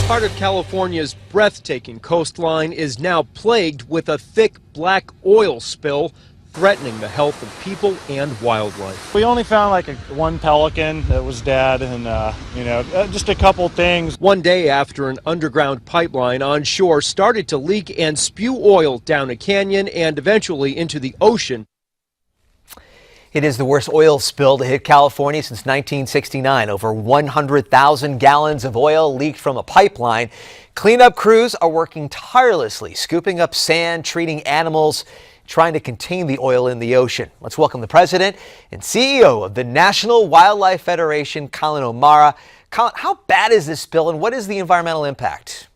Part of California's breathtaking coastline is now plagued with a thick black oil spill threatening the health of people and wildlife. We only found like one pelican that was dead and, just a couple things. One day after an underground pipeline on shore started to leak and spew oil down a canyon and eventually into the ocean. It is the worst oil spill to hit California since 1969. Over 100,000 gallons of oil leaked from a pipeline. Cleanup crews are working tirelessly, scooping up sand, treating animals, trying to contain the oil in the ocean. Let's welcome the president and CEO of the National Wildlife Federation, Collin O'Mara. Collin, how bad is this spill and what is the environmental impact?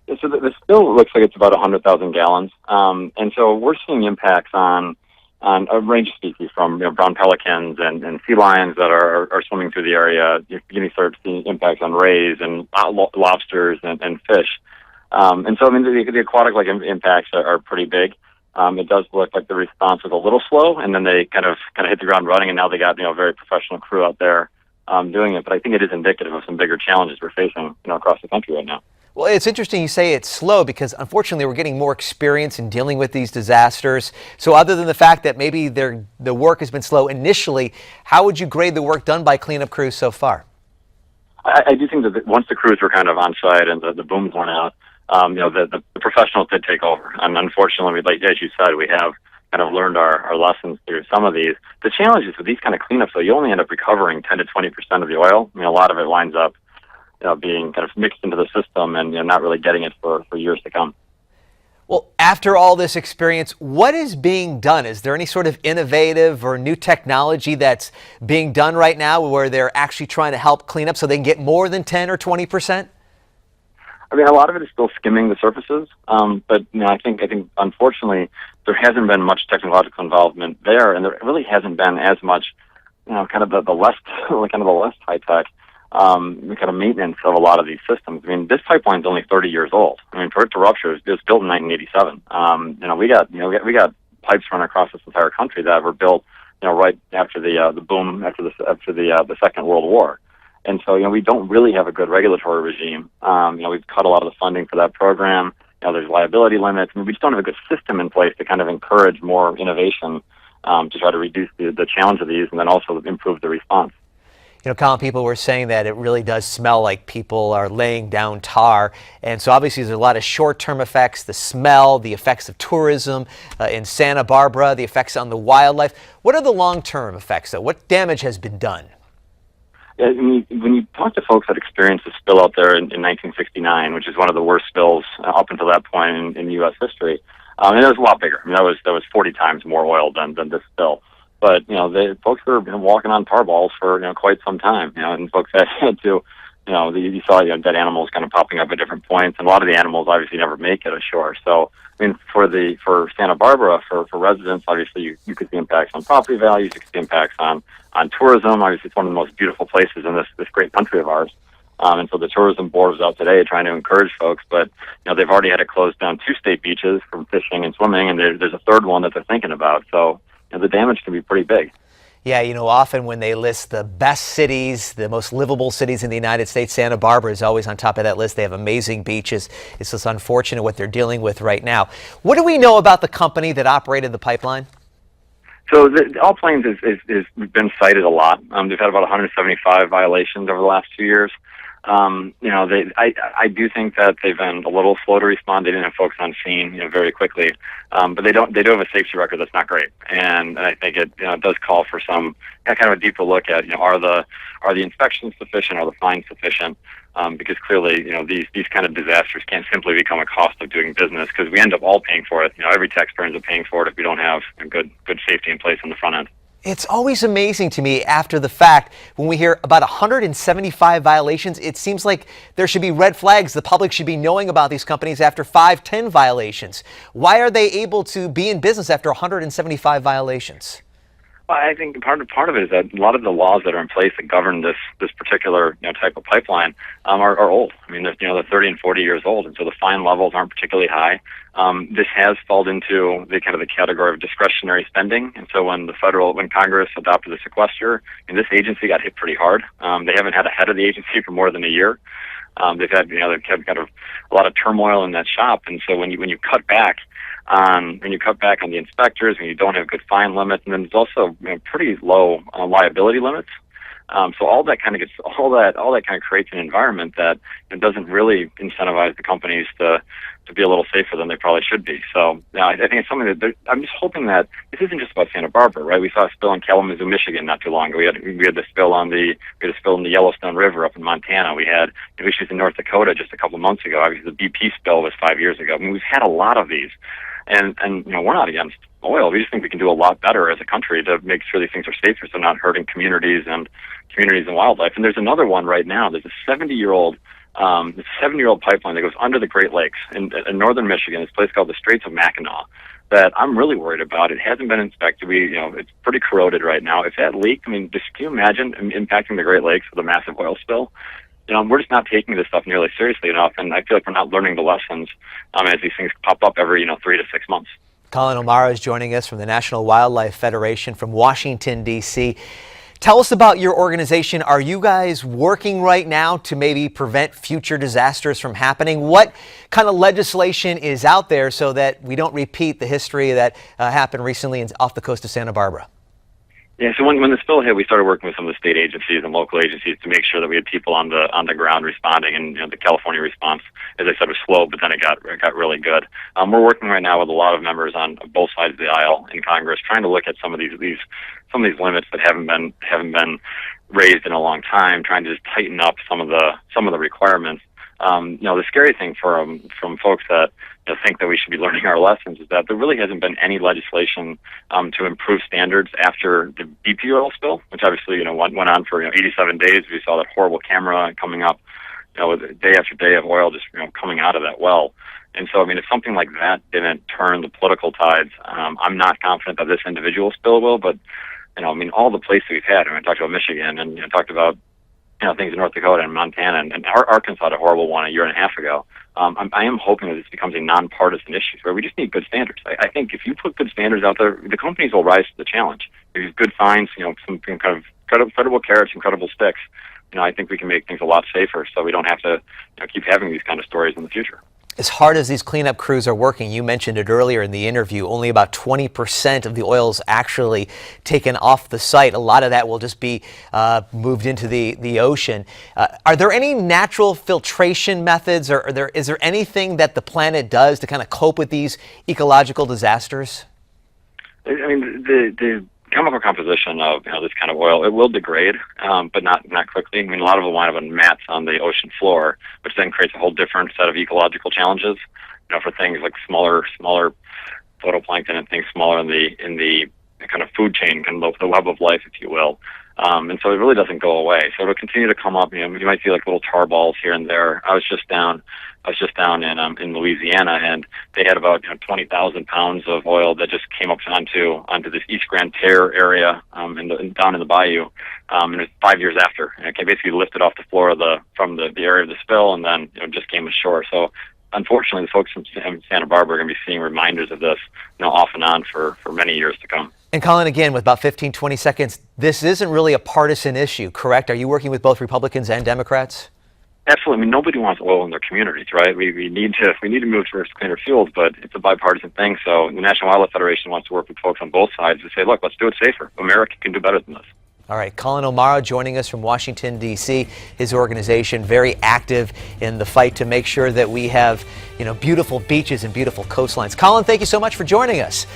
Yeah, so the spill looks like it's about 100,000 gallons. And so we're seeing impacts on a range of species, from brown pelicans and sea lions that are swimming through the area. You're beginning to start seeing impacts on rays and lobsters and fish. And so, I mean, the aquatic impacts are pretty big. It does look like the response was a little slow, and then they kind of hit the ground running, and now they got a very professional crew out there doing it. But I think it is indicative of some bigger challenges we're facing across the country right now. Well, it's interesting you say it's slow because unfortunately we're getting more experience in dealing with these disasters. So other than the fact that maybe the work has been slow initially, how would you grade the work done by cleanup crews so far? I do think that once the crews were kind of on site and the booms went out, the professionals did take over. And unfortunately, as you said, we have kind of learned our lessons through some of these. The challenge is with these kind of cleanups, though, you only end up recovering 10 to 20% of the oil. I mean, a lot of it winds up being kind of mixed into the system and not really getting it for years to come. Well, after all this experience, what is being done? Is there any sort of innovative or new technology that's being done right now where they're actually trying to help clean up so they can get more than 10 or 20%? I mean, a lot of it is still skimming the surfaces, but I think unfortunately there hasn't been much technological involvement there, and there really hasn't been as much, kind of the less high tech. Kind of maintenance of a lot of these systems. I mean, this pipeline's only 30 years old. I mean, for it to rupture, it was built in 1987. We got pipes running across this entire country that were built, right after the boom after the Second World War. And so, we don't really have a good regulatory regime. We've cut a lot of the funding for that program. There's liability limits. I mean, we just don't have a good system in place to kind of encourage more innovation to try to reduce the challenge of these and then also improve the response. Collin, people were saying that it really does smell like people are laying down tar. And so obviously there's a lot of short-term effects, the smell, the effects of tourism in Santa Barbara, the effects on the wildlife. What are the long-term effects, though? What damage has been done? Yeah, when you talk to folks that experienced the spill out there in 1969, which is one of the worst spills up until that point in U.S. history, and it was a lot bigger. I mean, that was 40 times more oil than this spill. But, the folks were walking on tar balls for, quite some time, and folks had to, you saw dead animals kind of popping up at different points, and a lot of the animals obviously never make it ashore. So, I mean, for Santa Barbara, for residents, obviously you could see impacts on property values, you could see impacts on tourism. Obviously, it's one of the most beautiful places in this great country of ours. And so the tourism board was out today trying to encourage folks, but, they've already had to close down 2 state beaches from fishing and swimming, and there's a third one that they're thinking about. So, the damage can be pretty big. Yeah, often when they list the best cities, the most livable cities in the United States, Santa Barbara is always on top of that list. They have amazing beaches. It's just unfortunate what they're dealing with right now. What do we know about the company that operated the pipeline? So All Plains has been cited a lot. They've had about 175 violations over the last 2 years. I do think that they've been a little slow to respond. They didn't have folks on scene, very quickly. But they do have a safety record that's not great. And I think it does call for some kind of a deeper look at, are the inspections sufficient? Are the fines sufficient? Because clearly, these kind of disasters can't simply become a cost of doing business, because we end up all paying for it. Every taxpayer ends up paying for it if we don't have good safety in place on the front end. It's always amazing to me after the fact when we hear about 175 violations. It seems like there should be red flags. The public should be knowing about these companies after 5, 10 violations. Why are they able to be in business after 175 violations? Well, I think part of it is that a lot of the laws that are in place that govern this particular type of pipeline are old. I mean, they're 30 and 40 years old, and so the fine levels aren't particularly high. This has fallen into the category of discretionary spending, and so when Congress adopted the sequester, this agency got hit pretty hard. They haven't had a head of the agency for more than a year. They've had they've had kind of a lot of turmoil in that shop, and so when you cut back on the inspectors, and you don't have good fine limits, and then there's also pretty low liability limits. So all that kind of creates an environment that it doesn't really incentivize the companies to be a little safer than they probably should be. So I think it's something that I'm just hoping that this isn't just about Santa Barbara, right? We saw a spill in Kalamazoo, Michigan not too long ago. We had the spill in the Yellowstone River up in Montana. We had issues in North Dakota just a couple of months ago. Obviously, the BP spill was 5 years ago. I mean, we've had a lot of these, and we're not against oil. We just think we can do a lot better as a country to make sure these things are safer, so not hurting communities and wildlife. And there's another one right now. There's a 70-year-old pipeline that goes under the Great Lakes in northern Michigan. This place called the Straits of Mackinac that I'm really worried about. It hasn't been inspected. It's pretty corroded right now. If that leak, I mean, can you imagine impacting the Great Lakes with a massive oil spill? We're just not taking this stuff nearly seriously enough, and I feel like we're not learning the lessons as these things pop up every 3 to 6 months. Collin O'Mara is joining us from the National Wildlife Federation from Washington, D.C. Tell us about your organization. Are you guys working right now to maybe prevent future disasters from happening? What kind of legislation is out there so that we don't repeat the history that happened recently off the coast of Santa Barbara? Yeah, so when the spill hit, we started working with some of the state agencies and local agencies to make sure that we had people on the ground responding. And the California response, as I said, was slow, but then it got really good. We're working right now with a lot of members on both sides of the aisle in Congress, trying to look at some of these limits that haven't been raised in a long time, trying to just tighten up some of the requirements. The scary thing from folks that think that we should be learning our lessons is that there really hasn't been any legislation to improve standards after the BP oil spill, which obviously went on for 87 days. We saw that horrible camera coming up, day after day of oil just coming out of that well. And so, I mean, if something like that didn't turn the political tides, I'm not confident that this individual spill will. But all the places we've had. I talked about Michigan, and talked about things in North Dakota and Montana, and Arkansas had a horrible one a year and a half ago. I am hoping that this becomes a nonpartisan issue where we just need good standards. I think if you put good standards out there, the companies will rise to the challenge. If you have good fines, some kind of credible carrots and credible sticks, I think we can make things a lot safer so we don't have to keep having these kind of stories in the future. As hard as these cleanup crews are working, you mentioned it earlier in the interview, only about 20% of the oil is actually taken off the site. A lot of that will just be moved into the ocean. Are there any natural filtration methods, or is there anything that the planet does to kind of cope with these ecological disasters? I mean, the chemical composition of this kind of oil, it will degrade, but not quickly. I mean, a lot of it will wind up in mats on the ocean floor, which then creates a whole different set of ecological challenges. For things like smaller photoplankton and things smaller in the kind of food chain, kind of the web of life, if you will. And so it really doesn't go away. So it'll continue to come up. You might see like little tar balls here and there. I was just down in Louisiana, and they had about 20,000 pounds of oil that just came up onto this East Grand Terre area down in the bayou. And it was 5 years after. And it basically lifted off the floor from the area of the spill, and then just came ashore. So unfortunately, the folks from Santa Barbara are going to be seeing reminders of this off and on for many years to come. And Collin, again, with about 15, 20 seconds, this isn't really a partisan issue, correct? Are you working with both Republicans and Democrats? Absolutely. I mean, nobody wants oil in their communities, right? We need to move towards cleaner fuels, but it's a bipartisan thing. So the National Wildlife Federation wants to work with folks on both sides to say, look, let's do it safer. America can do better than this. All right, Collin O'Mara joining us from Washington, D.C. His organization very active in the fight to make sure that we have, beautiful beaches and beautiful coastlines. Collin, thank you so much for joining us.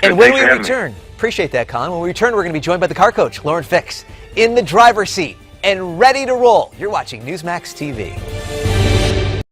And when we return, appreciate that, Collin. When we return, we're going to be joined by the car coach, Lauren Fix, in the driver's seat and ready to roll. You're watching Newsmax TV.